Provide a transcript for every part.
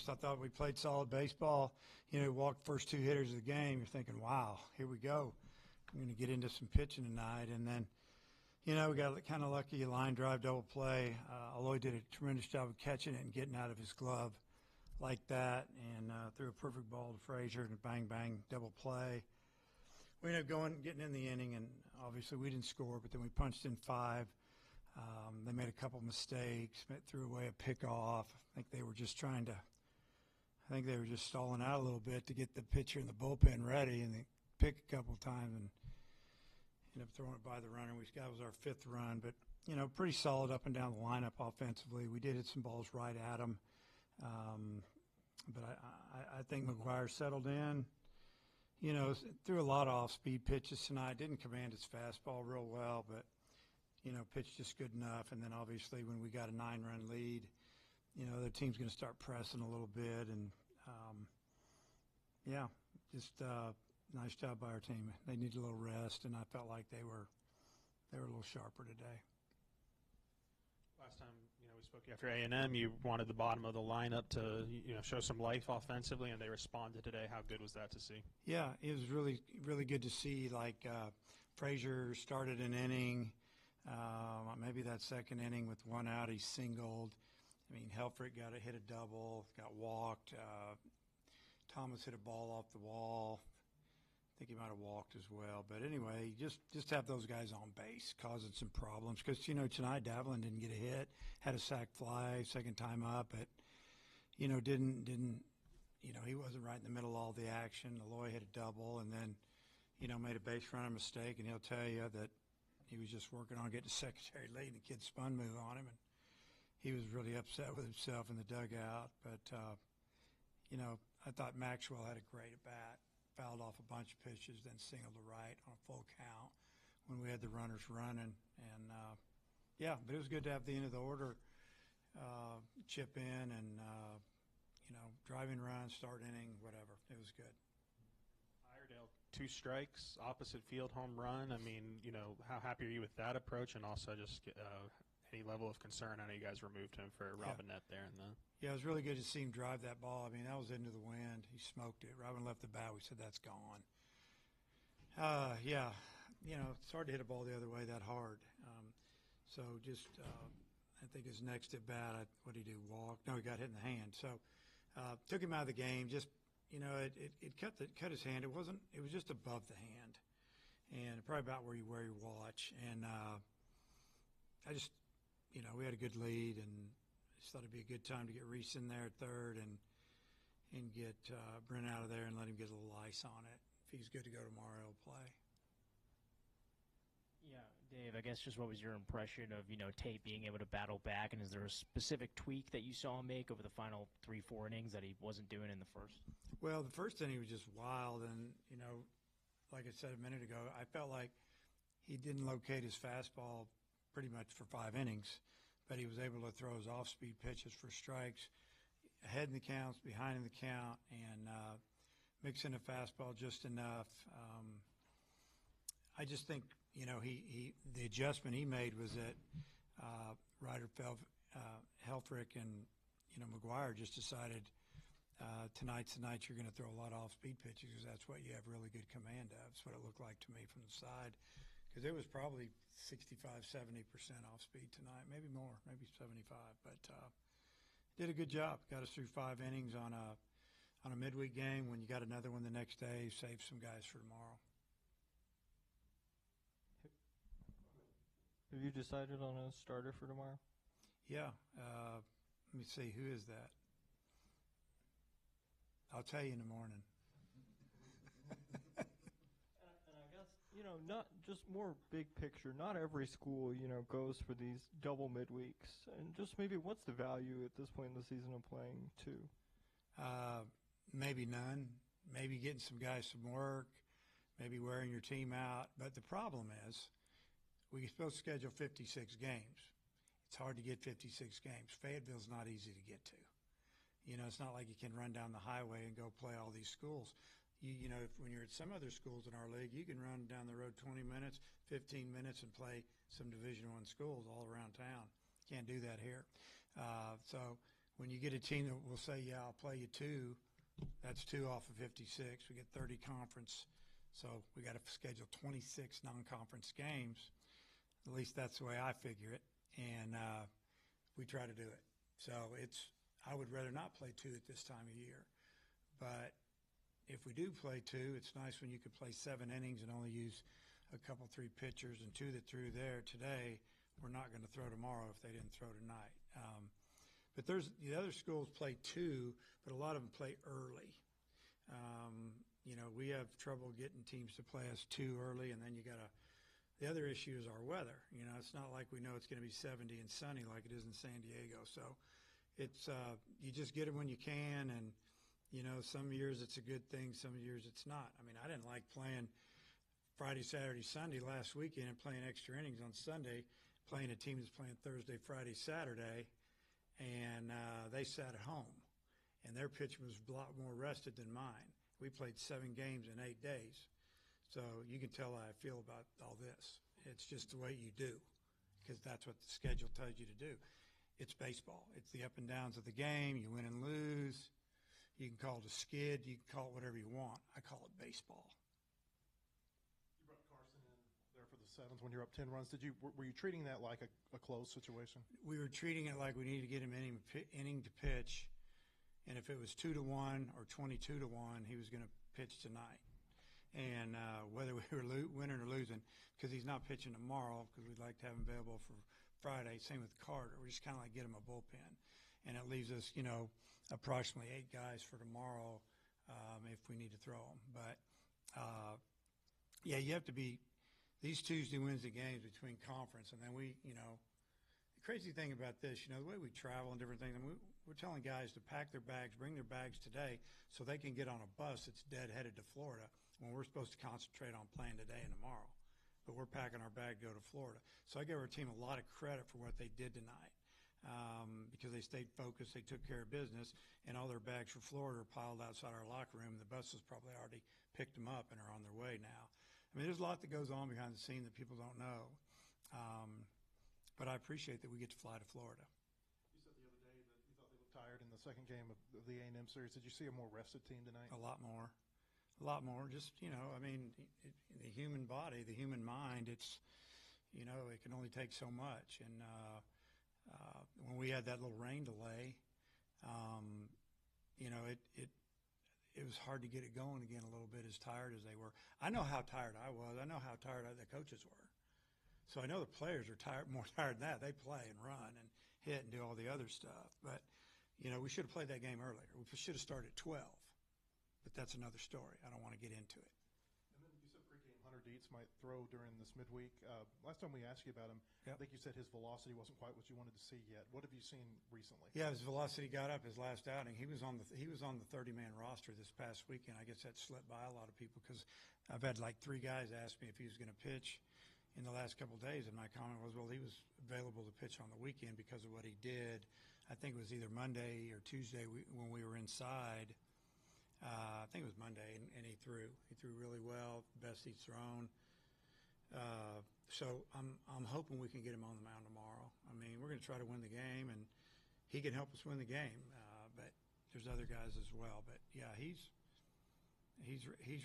I thought we played solid baseball. Walked first two hitters of the game. You're thinking, wow, here we go. I'm going to get into some pitching tonight. And then, we got kind of lucky, a line drive, double play. Aloy did a tremendous job of catching it and getting out of his glove like that, and threw a perfect ball to Frazier and bang, bang, double play. We ended up getting in the inning, and obviously we didn't score, but then we punched in 5. They made a couple mistakes, threw away a pickoff. I think they were just stalling out a little bit to get the pitcher and the bullpen ready, and they pick a couple times and ended up throwing it by the runner. That was our 5th run, but pretty solid up and down the lineup offensively. We did hit some balls right at them, but I think McGuire settled in. Threw a lot of off-speed pitches tonight. Didn't command his fastball real well, but pitched just good enough. And then obviously when we got a 9-run lead, the team's going to start pressing a little bit. And just nice job by our team. They needed a little rest, and I felt like they were a little sharper today. Last time, we spoke after A&M, you wanted the bottom of the lineup to, show some life offensively, and they responded today. How good was that to see? Yeah, it was really, really good to see. Like Frazier started an inning, maybe that second inning with 1 out, he singled. Helfrich hit a double, got walked. Thomas hit a ball off the wall. I think he might have walked as well. But anyway, just have those guys on base causing some problems. Because, tonight Davlin didn't get a hit, had a sac fly, second time up, but, didn't he wasn't right in the middle of all the action. Aloy hit a double and then, made a base runner mistake, and he'll tell you that he was just working on getting a secondary lead, and the kid spun move on him, and he was really upset with himself in the dugout. But, I thought Maxwell had a great at-bat. Fouled off a bunch of pitches, then singled to right on a full count when we had the runners running. And, but it was good to have the end of the order chip in and, driving run, start inning, whatever. It was good. Iredale, 2 strikes, opposite field home run. How happy are you with that approach? And also just any level of concern? I know you guys removed him for Robinette there. Yeah, it was really good to see him drive that ball. That was into the wind. He smoked it. Robin left the bat. We said, that's gone. It's hard to hit a ball the other way that hard. I think his next at bat, what did he do, walk? No, he got hit in the hand. So took him out of the game. Just, it cut his hand. It was just above the hand. And probably about where you watch. And we had a good lead, and just thought it'd be a good time to get Reese in there at third and get Brent out of there and let him get a little ice on it. If he's good to go tomorrow, he'll play. Yeah, Dave, I guess just what was your impression of, Tate being able to battle back, and is there a specific tweak that you saw him make over the final 3-4 innings that he wasn't doing in the first? Well, the first inning was just wild, and, like I said a minute ago, I felt like he didn't locate his fastball pretty much for 5 innings. But he was able to throw his off-speed pitches for strikes, ahead in the counts, behind in the count, and mix in a fastball just enough. I just think, the adjustment he made was that Ryder Helfrich and, McGuire just decided tonight's the night you're going to throw a lot of off-speed pitches because that's what you have really good command of. That's what it looked like to me from the side. Because it was probably 65-70% off speed tonight, maybe more, maybe 75. But did a good job. Got us through 5 innings on a midweek game. When you got another one the next day, saved some guys for tomorrow. Have you decided on a starter for tomorrow? Yeah. Let me see. Who is that? I'll tell you in the morning. Not just more big picture. Not every school, goes for these double midweeks. And just maybe what's the value at this point in the season of playing 2? Maybe none. Maybe getting some guys some work. Maybe wearing your team out. But the problem is we're supposed to schedule 56 games. It's hard to get 56 games. Fayetteville's not easy to get to. It's not like you can run down the highway and go play all these schools. When you're at some other schools in our league, you can run down the road 20 minutes, 15 minutes, and play some Division I schools all around town. Can't do that here. So when you get a team that will say, yeah, I'll play you 2, that's 2 off of 56. We get 30 conference, so we got to schedule 26 non-conference games. At least that's the way I figure it, and we try to do it. So I would rather not play 2 at this time of year, but if we do play 2, it's nice when you could play 7 innings and only use a couple, 3 pitchers, and 2 that threw there today, we're not going to throw tomorrow if they didn't throw tonight. But the other schools play 2, but a lot of them play early. We have trouble getting teams to play us 2 early, and then the other issue is our weather. It's not like we know it's going to be 70 and sunny like it is in San Diego. So it's you just get it when you can, and some years it's a good thing, some years it's not. I mean, I didn't like playing Friday, Saturday, Sunday last weekend and playing extra innings on Sunday, playing a team that's playing Thursday, Friday, Saturday, and they sat at home, and their pitch was a lot more rested than mine. We played 7 games in 8 days, so you can tell how I feel about all this. It's just the way you do, because that's what the schedule tells you to do. It's baseball. It's the up and downs of the game. You win and lose. You can call it a skid. You can call it whatever you want. I call it baseball. You brought Carson in there for the 7th when you're up 10 runs. Were you treating that like a closed situation? We were treating it like we needed to get him inning to pitch, and if it was 2-1 or 22-1, he was going to pitch tonight. And whether we were winning or losing, because he's not pitching tomorrow, because we'd like to have him available for Friday. Same with Carter. We just kind of like get him a bullpen, and it leaves us, approximately 8 guys for tomorrow if we need to throw them. But yeah, you have to be. These Tuesday, Wednesday games between conference, and then the crazy thing about this, the way we travel and different things, we're telling guys to pack their bags, bring their bags today, so they can get on a bus that's dead headed to Florida when we're supposed to concentrate on playing today and tomorrow. But we're packing our bag to go to Florida. So I give our team a lot of credit for what they did tonight because they stayed focused, they took care of business, and all their bags for Florida are piled outside our locker room. The bus has probably already picked them up and are on their way now. I mean, there's a lot that goes on behind the scene that people don't know. But I appreciate that we get to fly to Florida. You said the other day that you thought they looked tired in the second game of the A&M series. Did you see a more rested team tonight? A lot more. Just, I mean, the human body, the human mind, it's, it can only take so much. And when we had that little rain delay, it was hard to get it going again a little bit, as tired as they were. I know how tired I was. I know how tired the coaches were. So I know the players are more tired than that. They play and run and hit and do all the other stuff. But, we should have played that game earlier. We should have started at 12. But that's another story. I don't want to get into it. And then you said pregame Hunter Dietz might throw during this midweek. Last time we asked you about him, yep. I think you said his velocity wasn't quite what you wanted to see yet. What have you seen recently? Yeah, his velocity got up his last outing. He was on the 30-man roster this past weekend. I guess that slipped by a lot of people because I've had like 3 guys ask me if he was going to pitch in the last couple of days, and my comment was, well, he was available to pitch on the weekend because of what he did. I think it was either Monday or Tuesday when we were inside. I think it was Monday, and he threw. He threw really well, best he's thrown. So I'm hoping we can get him on the mound tomorrow. I mean, we're going to try to win the game, and he can help us win the game. But there's other guys as well. But yeah, he's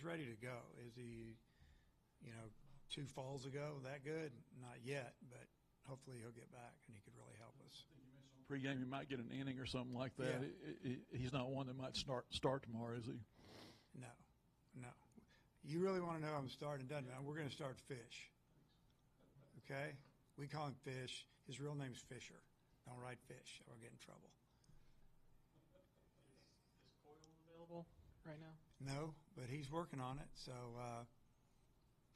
ready to go. Is he, 2 falls ago that good? Not yet, but hopefully he'll get back and he could really help us. I think you mentioned on pregame you might get an inning or something like that. Yeah. He's not one that might start tomorrow, is he? No. You really want to know I'm starting, doesn't it? We're going to start Fish. Okay? We call him Fish. His real name's Fisher. Don't write Fish. Or we'll get in trouble. Is Coyle available right now? No, but he's working on it. So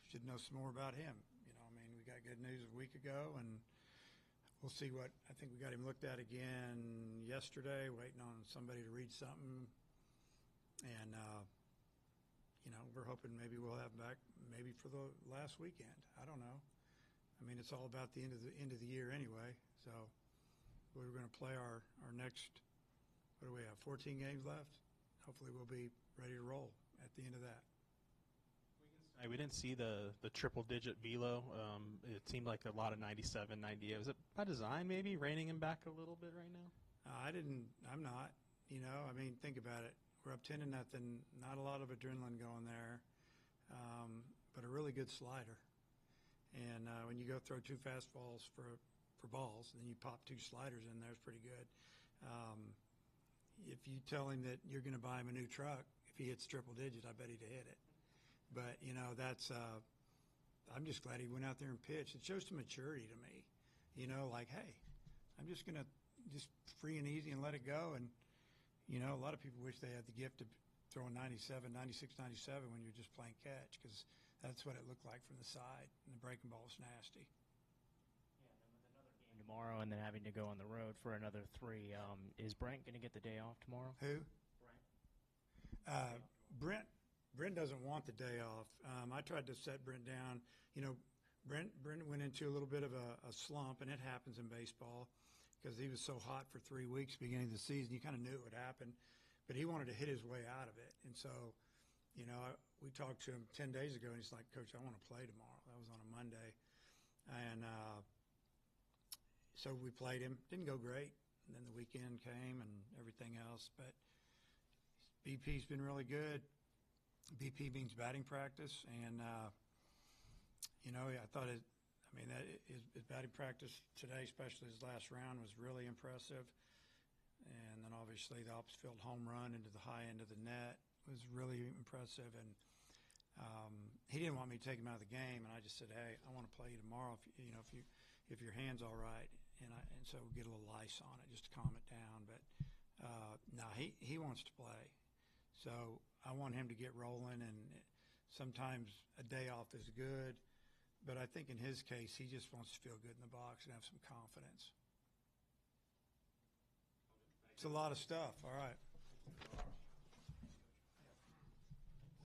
should know some more about him. We got good news a week ago, and we'll see what – I think we got him looked at again yesterday, waiting on somebody to read something. And, we're hoping maybe we'll have him back maybe for the last weekend. I don't know. I mean, it's all about the end of the year anyway. So we're going to play our next – what do we have, 14 games left? Hopefully we'll be ready to roll at the end of that. We didn't see the triple-digit velo. It seemed like a lot of 97, 98. Was it by design maybe, reining him back a little bit right now? I'm not. I mean, think about it. We're up 10-0. Not a lot of adrenaline going there, but a really good slider. And when you go throw 2 fastballs for balls, and then you pop 2 sliders in there, it's pretty good. If you tell him that you're going to buy him a new truck, if he hits triple digits, I bet he'd hit it. But that's. I'm just glad he went out there and pitched. It shows some maturity to me. Like, hey, I'm just going to just free and easy and let it go. And, a lot of people wish they had the gift of throwing 96, 97 when you're just playing catch, because that's what it looked like from the side. And the breaking ball was nasty. Yeah, and then with another game tomorrow and then having to go on the road for another 3, is Brent going to get the day off tomorrow? Who? Brent. Brent doesn't want the day off. I tried to set Brent down. Brent went into a little bit of a slump, and it happens in baseball because he was so hot for 3 weeks beginning of the season. You kind of knew it would happen, but he wanted to hit his way out of it. And so, we talked to him 10 days ago, and he's like, Coach, I want to play tomorrow. That was on a Monday. And so we played him. Didn't go great. And then the weekend came and everything else. But BP's been really good. BP means batting practice, and I thought his batting practice today, especially his last round, was really impressive. And then obviously the opposite field home run into the high end of the net was really impressive. And he didn't want me to take him out of the game, and I just said, hey, I want to play you tomorrow if your hand's all right, and so we'll get a little ice on it just to calm it down. But no, he wants to play. So I want him to get rolling, and sometimes a day off is good, but I think in his case, he just wants to feel good in the box and have some confidence. It's a lot of stuff. All right.